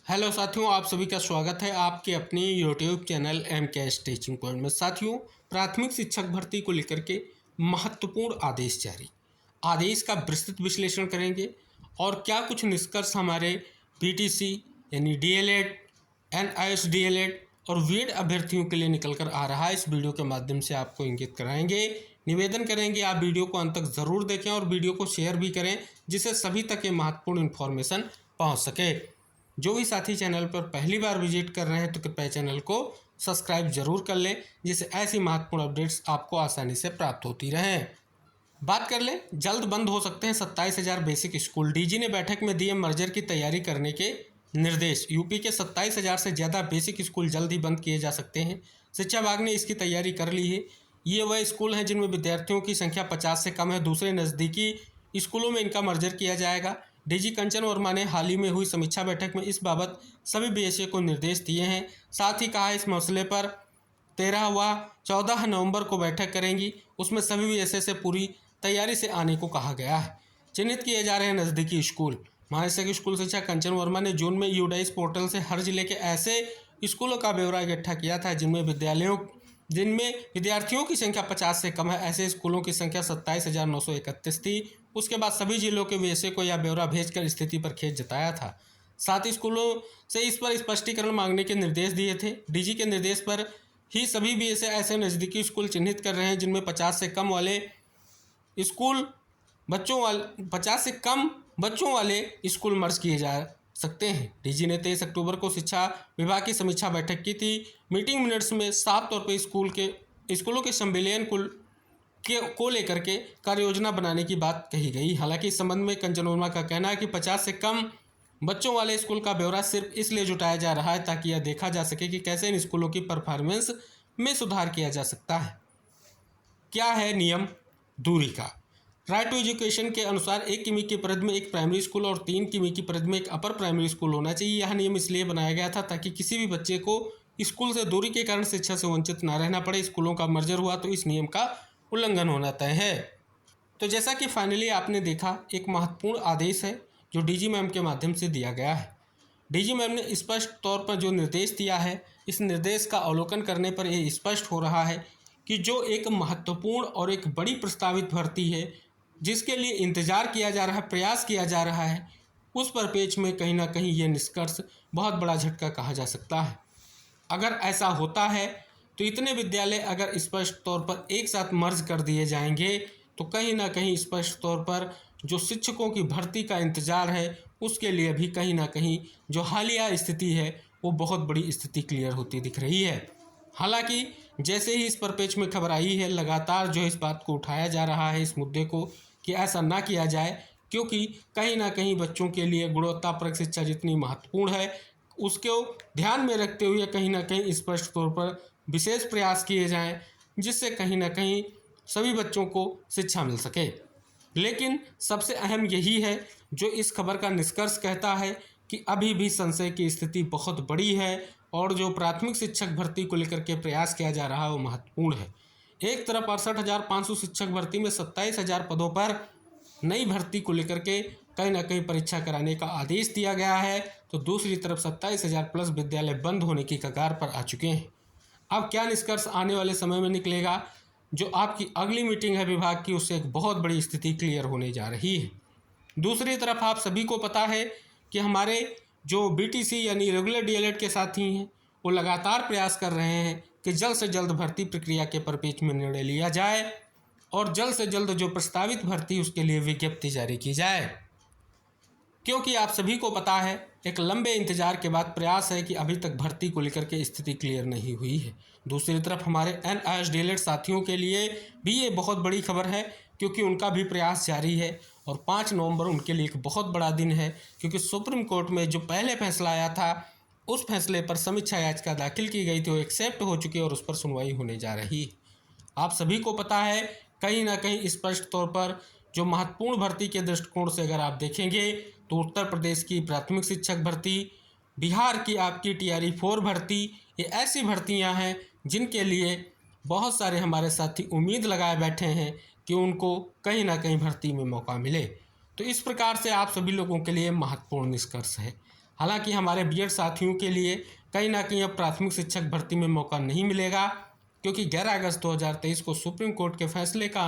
Hello साथियों, आप सभी का स्वागत है आपके अपनी यूट्यूब चैनल एम के एस टीचिंग पॉइंट में। साथियों, प्राथमिक शिक्षक भर्ती को लेकर के महत्वपूर्ण आदेश जारी। आदेश का विस्तृत विश्लेषण करेंगे और क्या कुछ निष्कर्ष हमारे पीटीसी यानी डीएलएड, एनआईएस डीएलएड और बीएड अभ्यर्थियों के लिए निकल कर आ रहा है, इस वीडियो के माध्यम से आपको इंगित कराएंगे। निवेदन करेंगे आप वीडियो को अंत तक ज़रूर देखें और वीडियो को शेयर भी करें, जिससे सभी तक ये महत्वपूर्ण इन्फॉर्मेशन पहुँच सके। जो भी साथी चैनल पर पहली बार विजिट कर रहे हैं तो कृपया चैनल को सब्सक्राइब जरूर कर लें, जिससे ऐसी महत्वपूर्ण अपडेट्स आपको आसानी से प्राप्त होती रहें। बात कर लें, जल्द बंद हो सकते हैं 27,000 बेसिक स्कूल। डीजी ने बैठक में दिए मर्जर की तैयारी करने के निर्देश। यूपी के 27,000 से ज़्यादा बेसिक स्कूल जल्द ही बंद किए जा सकते हैं। शिक्षा विभाग ने इसकी तैयारी कर ली है। ये वह स्कूल हैं जिनमें विद्यार्थियों की संख्या 50 से कम है। दूसरे नज़दीकी स्कूलों में इनका मर्जर किया जाएगा। डीजी कंचन वर्मा ने हाल ही में हुई समीक्षा बैठक में इस बाबत सभी बीएसए को निर्देश दिए हैं। साथ ही कहा इस मसले पर 13 व 14 नवंबर को बैठक करेंगी। उसमें सभी बीएसए से पूरी तैयारी से आने को कहा गया है। चिन्हित किए जा रहे हैं नज़दीकी स्कूल। महानिदेशक स्कूल शिक्षा कंचन वर्मा ने जून में यूडाइस पोर्टल से हर जिले के ऐसे स्कूलों का ब्यौरा इकट्ठा किया था जिनमें विद्यार्थियों की संख्या 50 से कम है। ऐसे स्कूलों की संख्या 27,931 थी। उसके बाद सभी जिलों के बीएसए को यह ब्यौरा भेजकर स्थिति पर खेद जताया था। साथ ही स्कूलों से इस पर स्पष्टीकरण मांगने के निर्देश दिए थे। डीजी के निर्देश पर ही सभी बीएसए ऐसे नज़दीकी स्कूल चिन्हित कर रहे हैं जिनमें 50 से कम बच्चों वाले स्कूल मर्ज किए जा सकते हैं। डीजी ने 23 अक्टूबर को शिक्षा विभाग की समीक्षा बैठक की थी। मीटिंग मिनट्स में साफ तौर पर स्कूलों के संविलियन को लेकर के कार्य योजना बनाने की बात कही गई। हालांकि इस संबंध में कंचन वर्मा का कहना है कि 50 से कम बच्चों वाले स्कूल का ब्यौरा सिर्फ इसलिए जुटाया जा रहा है ताकि यह देखा जा सके कि कैसे इन स्कूलों की परफॉर्मेंस में सुधार किया जा सकता है। क्या है नियम दूरी का? राइट टू एजुकेशन के अनुसार 1 किमी की परिधि में एक प्राइमरी स्कूल और 3 किमी की परिधि में एक अपर प्राइमरी स्कूल होना चाहिए। यह नियम इसलिए बनाया गया था ताकि किसी भी बच्चे को स्कूल से दूरी के कारण शिक्षा से वंचित ना रहना पड़े। स्कूलों का मर्जर हुआ तो इस नियम का उल्लंघन होना तय है। तो जैसा कि फाइनली आपने देखा, एक महत्वपूर्ण आदेश है जो डीजी मैम के माध्यम से दिया गया है। डीजी मैम ने स्पष्ट तौर पर जो निर्देश दिया है, इस निर्देश का अवलोकन करने पर यह स्पष्ट हो रहा है कि जो एक महत्वपूर्ण और एक बड़ी प्रस्तावित भर्ती है जिसके लिए इंतज़ार किया जा रहा है, प्रयास किया जा रहा है, उस परिप्रेक्ष्य में कहीं ना कहीं ये निष्कर्ष बहुत बड़ा झटका कहा जा सकता है। अगर ऐसा होता है तो इतने विद्यालय अगर स्पष्ट तौर पर एक साथ मर्ज कर दिए जाएंगे तो कहीं ना कहीं स्पष्ट तौर पर जो शिक्षकों की भर्ती का इंतज़ार है उसके लिए भी कहीं ना कहीं जो हालिया स्थिति है वो बहुत बड़ी स्थिति क्लियर होती दिख रही है। हालांकि जैसे ही इस परिप्रेक्ष्य में खबर आई है, लगातार जो इस बात को उठाया जा रहा है, इस मुद्दे को कि ऐसा ना किया जाए, क्योंकि कहीं ना कहीं बच्चों के लिए गुणवत्तापरक शिक्षा जितनी महत्वपूर्ण है उसको ध्यान में रखते हुए कहीं ना कहीं स्पष्ट तौर पर विशेष प्रयास किए जाएं, जिससे कहीं ना कहीं सभी बच्चों को शिक्षा मिल सके। लेकिन सबसे अहम यही है जो इस खबर का निष्कर्ष कहता है कि अभी भी संशय की स्थिति बहुत बड़ी है और जो प्राथमिक शिक्षक भर्ती को लेकर के प्रयास किया जा रहा है वो महत्वपूर्ण है। एक तरफ 68,500 शिक्षक भर्ती में 27,000 पदों पर नई भर्ती को लेकर के कहीं ना कहीं परीक्षा कराने का आदेश दिया गया है, तो दूसरी तरफ 27,000 प्लस विद्यालय बंद होने की कगार पर आ चुके हैं। अब क्या निष्कर्ष आने वाले समय में निकलेगा, जो आपकी अगली मीटिंग है विभाग की, उससे एक बहुत बड़ी स्थिति क्लियर होने जा रही है। दूसरी तरफ आप सभी को पता है कि हमारे जो बीटीसी यानी रेगुलर डीएलएड के साथी हैं वो लगातार प्रयास कर रहे हैं कि जल्द से जल्द भर्ती प्रक्रिया के परिप्रेक्ष्य में निर्णय लिया जाए और जल्द से जल्द जो प्रस्तावित भर्ती उसके लिए विज्ञप्ति जारी की जाए, क्योंकि आप सभी को पता है एक लंबे इंतजार के बाद प्रयास है कि अभी तक भर्ती को लेकर के स्थिति क्लियर नहीं हुई है। दूसरी तरफ हमारे एनआईएस डीएलएड साथियों के लिए भी ये बहुत बड़ी खबर है, क्योंकि उनका भी प्रयास जारी है और 5 नवंबर उनके लिए एक बहुत बड़ा दिन है, क्योंकि सुप्रीम कोर्ट में जो पहले फैसला आया था उस फैसले पर समीक्षा याचिका दाखिल की गई थी, वो एक्सेप्ट हो चुकी है और उस पर सुनवाई होने जा रही है। आप सभी को पता है कहीं ना कहीं स्पष्ट तौर पर जो महत्वपूर्ण भर्ती के दृष्टिकोण से अगर आप देखेंगे तो उत्तर प्रदेश की प्राथमिक शिक्षक भर्ती, बिहार की आपकी TRE 4 भर्ती, ये ऐसी भर्तियां हैं जिनके लिए बहुत सारे हमारे साथी उम्मीद लगाए बैठे हैं कि उनको कहीं ना कहीं भर्ती में मौका मिले। तो इस प्रकार से आप सभी लोगों के लिए महत्वपूर्ण निष्कर्ष है। हालांकि हमारे बीएड साथियों के लिए कहीं ना कहीं अब प्राथमिक शिक्षक भर्ती में मौका नहीं मिलेगा, क्योंकि 11 अगस्त 2023 को सुप्रीम कोर्ट के फैसले का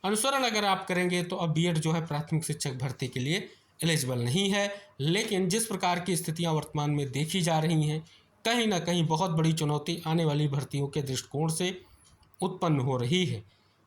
अनुसरण अगर आप करेंगे तो अब बीएड जो है प्राथमिक शिक्षक भर्ती के लिए एलिजिबल नहीं है। लेकिन जिस प्रकार की स्थितियां वर्तमान में देखी जा रही हैं, कहीं ना कहीं बहुत बड़ी चुनौती आने वाली भर्तियों के दृष्टिकोण से उत्पन्न हो रही है।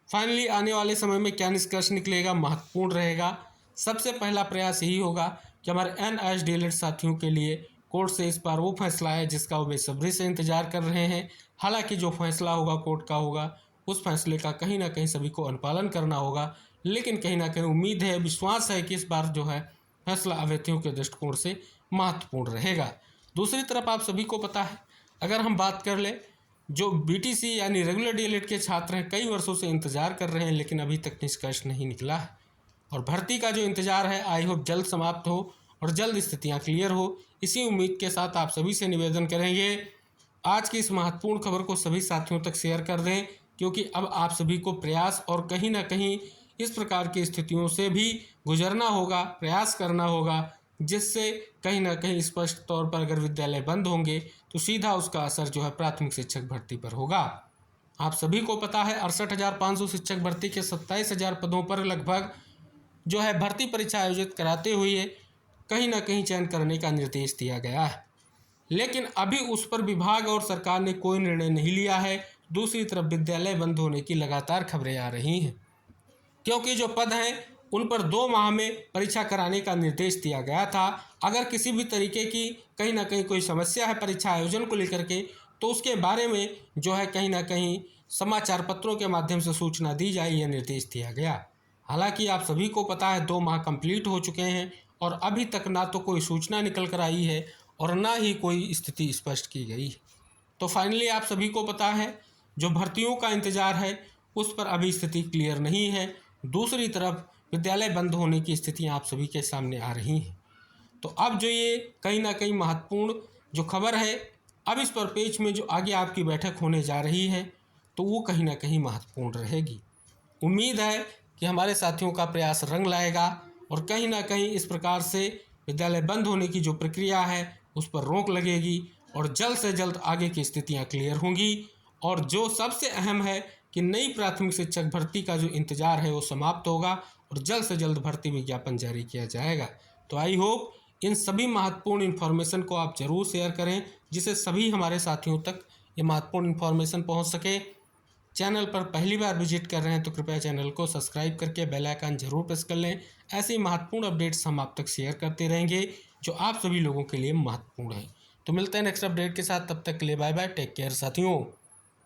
फाइनली आने वाले समय में क्या निष्कर्ष निकलेगा, महत्वपूर्ण रहेगा। सबसे पहला प्रयास यही होगा कि हमारे NISDLED साथियों के लिए कोर्ट से इस बार वो फैसला है जिसका वो बेसब्री से इंतजार कर रहे हैं। हालांकि जो फैसला होगा कोर्ट का होगा, उस फैसले का कहीं ना कहीं सभी को अनुपालन करना होगा, लेकिन कहीं ना कहीं उम्मीद है, विश्वास है कि इस बार जो है फैसला अभ्यर्थियों के दृष्टिकोण से महत्वपूर्ण रहेगा। दूसरी तरफ आप सभी को पता है, अगर हम बात कर ले, जो BTC यानी रेगुलर DLED के छात्र हैं, कई वर्षों से इंतजार कर रहे हैं, लेकिन अभी तक निष्कर्ष नहीं निकला है। और भर्ती का जो इंतजार है, आई होप जल्द समाप्त हो और जल्द स्थितियां क्लियर हो। इसी उम्मीद के साथ आप सभी से निवेदन करेंगे, आज की इस महत्वपूर्ण खबर को सभी साथियों तक शेयर कर दें, क्योंकि अब आप सभी को प्रयास और कहीं ना कहीं इस प्रकार की स्थितियों से भी गुजरना होगा, प्रयास करना होगा, जिससे कहीं ना कहीं स्पष्ट तौर पर अगर विद्यालय बंद होंगे तो सीधा उसका असर जो है प्राथमिक शिक्षक भर्ती पर होगा। आप सभी को पता है 68,500 शिक्षक भर्ती के 27,000 पदों पर लगभग जो है भर्ती परीक्षा आयोजित कराते हुए कहीं ना कहीं चयन करने का निर्देश दिया गया है, लेकिन अभी उस पर विभाग और सरकार ने कोई निर्णय नहीं लिया है। दूसरी तरफ विद्यालय बंद होने की लगातार खबरें आ रही हैं, क्योंकि जो पद हैं उन पर 2 माह में परीक्षा कराने का निर्देश दिया गया था। अगर किसी भी तरीके की कहीं ना कहीं कोई समस्या है परीक्षा आयोजन को लेकर के, तो उसके बारे में जो है कहीं ना कहीं समाचार पत्रों के माध्यम से सूचना दी जाए, यह निर्देश दिया गया। हालांकि आप सभी को पता है 2 माह कंप्लीट हो चुके हैं और अभी तक ना तो कोई सूचना निकल कर आई है और ना ही कोई स्थिति स्पष्ट की गई है। तो फाइनली आप सभी को पता है जो भर्तियों का इंतजार है उस पर अभी स्थिति क्लियर नहीं है। दूसरी तरफ विद्यालय बंद होने की स्थितियां आप सभी के सामने आ रही हैं। तो अब जो ये कहीं ना कहीं महत्वपूर्ण जो खबर है, अब इस पर पेज में जो आगे आपकी बैठक होने जा रही है तो वो कहीं ना कहीं महत्वपूर्ण रहेगी। उम्मीद है कि हमारे साथियों का प्रयास रंग लाएगा और कहीं ना कहीं इस प्रकार से विद्यालय बंद होने की जो प्रक्रिया है उस पर रोक लगेगी और जल्द से जल्द आगे की स्थितियां क्लियर होंगी। और जो सबसे अहम है कि नई प्राथमिक शिक्षक भर्ती का जो इंतजार है वो समाप्त होगा और जल्द से जल्द भर्ती विज्ञापन जारी किया जाएगा। तो आई होप इन सभी महत्वपूर्ण इन्फॉर्मेशन को आप जरूर शेयर करें, जिससे सभी हमारे साथियों तक ये महत्वपूर्ण इन्फॉर्मेशन पहुंच सके। चैनल पर पहली बार विजिट कर रहे हैं तो कृपया चैनल को सब्सक्राइब करके बेल आइकन जरूर प्रेस कर लें। ऐसी महत्वपूर्ण अपडेट्स हम आप तक शेयर करते रहेंगे जो आप सभी लोगों के लिए महत्वपूर्ण है। तो मिलते हैं नेक्स्ट अपडेट के साथ, तब तक के लिए बाय बाय, टेक केयर साथियों।